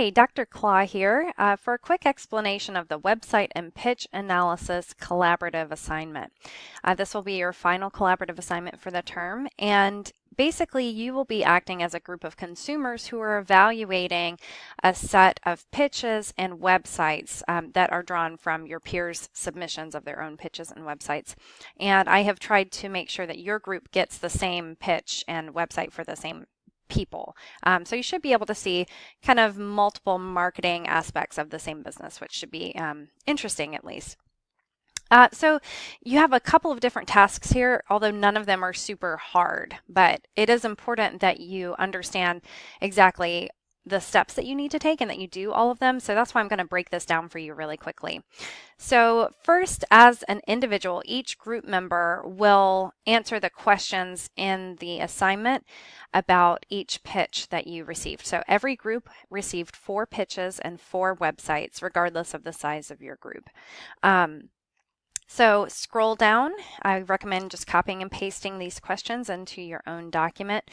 Hi, Dr. Claw here for a quick explanation of the website and pitch analysis collaborative assignment. This will be your final collaborative assignment for the term, and basically you will be acting as a group of consumers who are evaluating a set of pitches and websites that are drawn from your peers' submissions of their own pitches and websites. And I have tried to make sure that your group gets the same pitch and website for the same people. So you should be able to see kind of multiple marketing aspects of the same business, which should be interesting at least. So you have a couple of different tasks here, although none of them are super hard, but it is important that you understand exactly the steps that you need to take and that you do all of them. So that's why I'm going to break this down for you really quickly. So first, as an individual, each group member will answer the questions in the assignment about each pitch that you received. So every group received 4 pitches and 4 websites, regardless of the size of your group. So scroll down. I recommend just copying and pasting these questions into your own document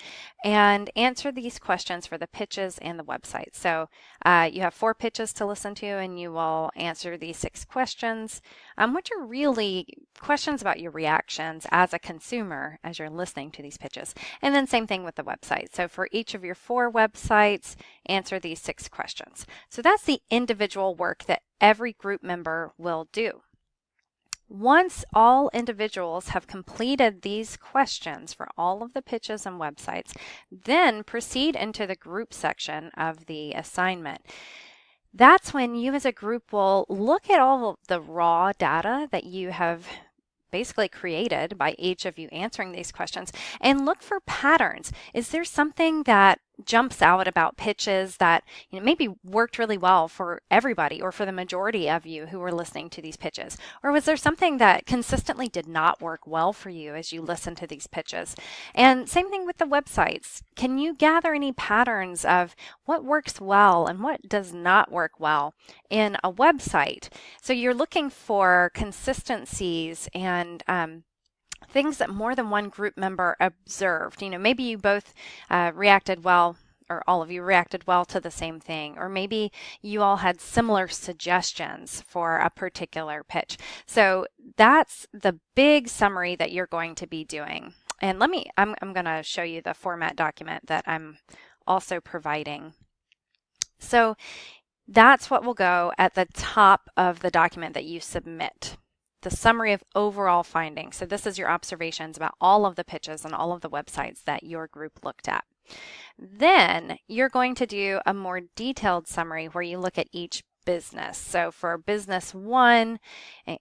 and answer these questions for the pitches and the website. So you have 4 pitches to listen to and you will answer these 6 questions, which are really questions about your reactions as a consumer as you're listening to these pitches. And then same thing with the website. So for each of your 4 websites, answer these 6 questions. So that's the individual work that every group member will do. Once all individuals have completed these questions for all of the pitches and websites, then proceed into the group section of the assignment. That's when you as a group will look at all of the raw data that you have basically created by each of you answering these questions and look for patterns. Is there something that jumps out about pitches that maybe worked really well for everybody or for the majority of you who were listening to these pitches? Or was there something that consistently did not work well for you as you listened to these pitches? And same thing with the websites. Can you gather any patterns of what works well and what does not work well in a website? So you're looking for consistencies and things that more than one group member observed. Maybe you both reacted well, or all of you reacted well to the same thing, or maybe you all had similar suggestions for a particular pitch. So that's the big summary that you're going to be doing. And I'm going to show you the format document that I'm also providing. So that's what will go at the top of the document that you submit. The summary of overall findings. So this is your observations about all of the pitches and all of the websites that your group looked at. Then you're going to do a more detailed summary where you look at each business. So for business 1,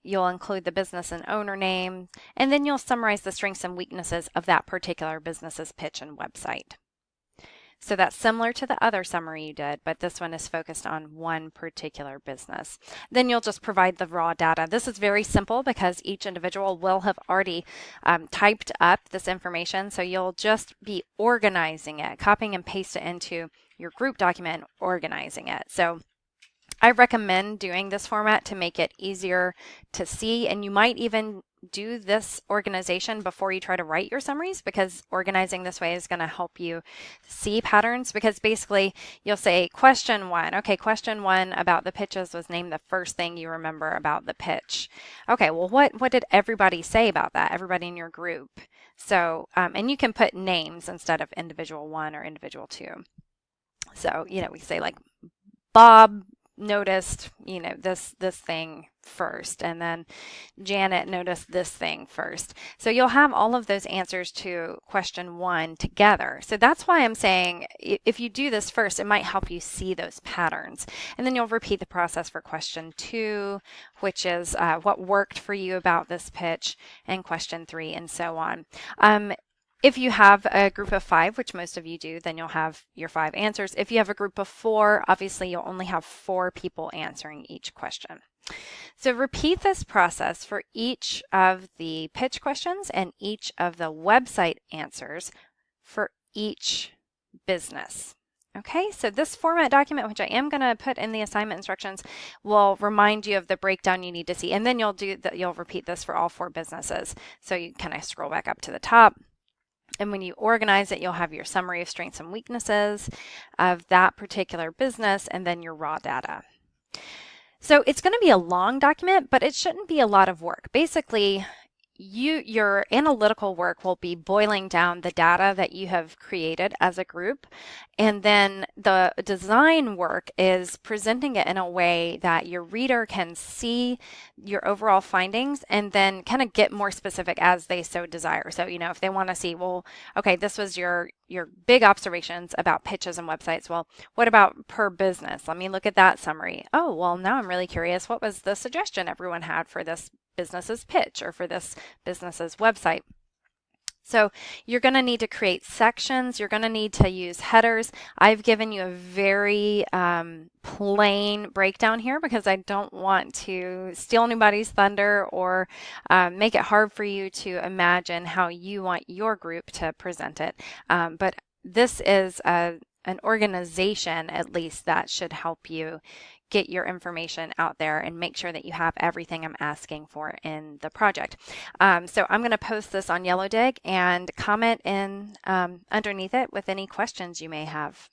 you'll include the business and owner name, and then you'll summarize the strengths and weaknesses of that particular business's pitch and website. So that's similar to the other summary you did, but this one is focused on one particular business. Then you'll just provide the raw data. This is very simple because each individual will have already typed up this information, so you'll just be organizing it, copying and paste it into your group document, organizing it. So I recommend doing this format to make it easier to see, and you might even do this organization before you try to write your summaries, because organizing this way is going to help you see patterns. Because basically you'll say question 1, okay, question 1 about the pitches was name the first thing you remember about the pitch. Okay, well what did everybody say about that, everybody in your group? So and you can put names instead of individual 1 or individual 2. So we say like Bob noticed this thing first, and then Janet noticed this thing first. So you'll have all of those answers to question 1 together. So that's why I'm saying if you do this first, it might help you see those patterns, and then you'll repeat the process for question 2, which is what worked for you about this pitch, and question 3, and so on. If you have a group of 5, which most of you do, then you'll have your 5 answers. If you have a group of 4, obviously you'll only have 4 people answering each question. So repeat this process for each of the pitch questions and each of the website answers for each business. Okay, so this format document, which I am going to put in the assignment instructions, will remind you of the breakdown you need to see, and then you'll repeat this for all 4 businesses. So you kind of scroll back up to the top. And when you organize it, you'll have your summary of strengths and weaknesses of that particular business and then your raw data. So it's going to be a long document, but it shouldn't be a lot of work. Basically, your analytical work will be boiling down the data that you have created as a group, and then the design work is presenting it in a way that your reader can see your overall findings and then kind of get more specific as they so desire. So, if they want to see, well, okay, this was your big observations about pitches and websites. Well, what about per business? Let me look at that summary. Oh, well, now I'm really curious. What was the suggestion everyone had for this business's pitch or for this business's website? So you're going to need to create sections. You're going to need to use headers. I've given you a very plain breakdown here because I don't want to steal anybody's thunder or make it hard for you to imagine how you want your group to present it. But this is an organization, at least, that should help you get your information out there and make sure that you have everything I'm asking for in the project. So I'm going to post this on Yellow Dig and comment in underneath it with any questions you may have.